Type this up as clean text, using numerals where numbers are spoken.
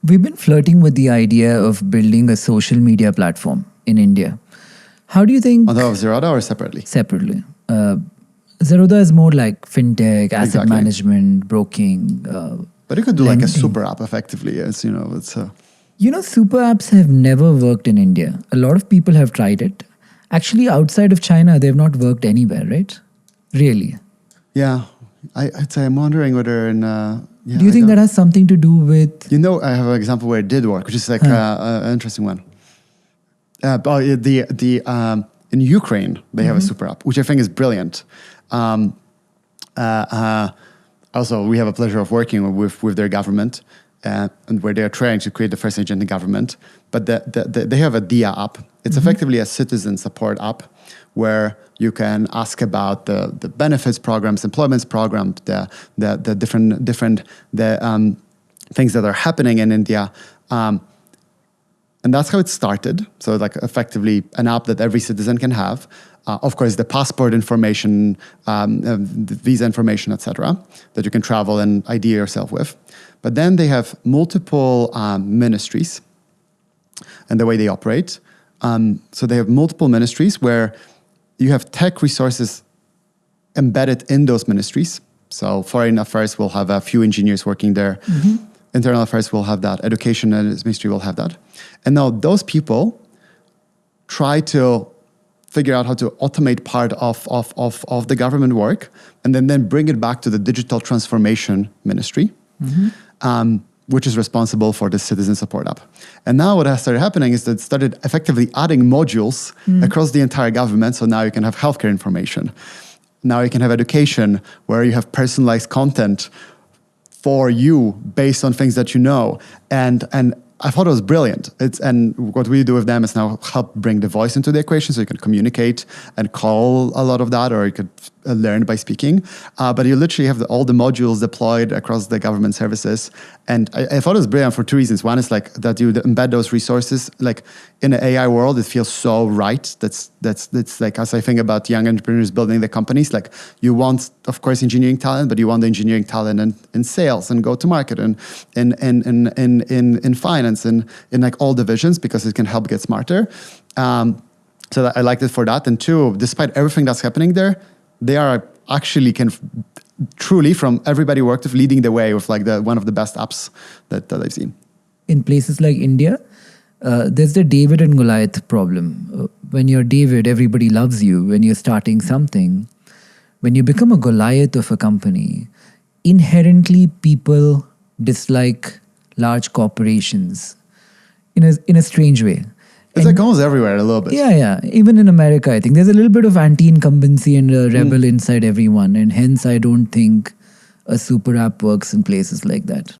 We've been flirting with the idea of building a social media platform in India. How do you think? On top of Zerodha or separately? Separately. Zerodha is more like fintech, asset Exactly. management, broking. But you could do like a lending. super app effectively. It's, it's Super apps have never worked in India. A lot of people have tried it. Actually, outside of China, they've not worked anywhere, right? Really. yeah. I'd say I'm wondering whether in. Do you think that has something to do with? I have an example where it did work, which is like an interesting one. In Ukraine, they have a super app, which I think is brilliant. Also, we have a pleasure of working with their government, and where they are trying to create the first agentic government. But they have a DIA app. It's effectively a citizen support app where you can ask about the benefits programs, employment programs, the different things that are happening in India. And that's how it started. So like effectively an app that every citizen can have. Of course, the passport information, the visa information, etc., that you can travel and ID yourself with. But then they have multiple ministries and the way they operate. So they have multiple ministries where you have tech resources embedded in those ministries. So foreign affairs will have a few engineers working there. Internal affairs will have that. Education and ministry will have that. And now those people try to figure out how to automate part of the government work and then bring it back to the digital transformation ministry, which is responsible for the citizen support app. And now what has started happening is that it started effectively adding modules across the entire government. So now you can have healthcare information. Now you can have education where you have personalized content for you based on things that you know. And I thought it was brilliant. And what we do with them is now help bring the voice into the equation so you can communicate and call a lot of that, or you could learn by speaking. But you literally have all the modules deployed across the government services. And I thought it was brilliant for two reasons. One is like that you embed those resources. Like in the AI world, it feels so right. That's like, as I think about young entrepreneurs building their companies, like you want, of course, engineering talent, but you want the engineering talent in sales and go to market and in finance and in like all divisions, because it can help get smarter. So that I liked it for that. And two, despite everything that's happening there, they are actually truly, from everybody worked with, leading the way with like one of the best apps that I've seen. In places like India, there's the David and Goliath problem. When you're David, everybody loves you. When you're starting something, when you become a Goliath of a company, inherently people dislike large corporations in a strange way. It's like almost everywhere a little bit. Yeah. Even in America, I think there's a little bit of anti-incumbency and a rebel inside everyone. And hence, I don't think a super app works in places like that.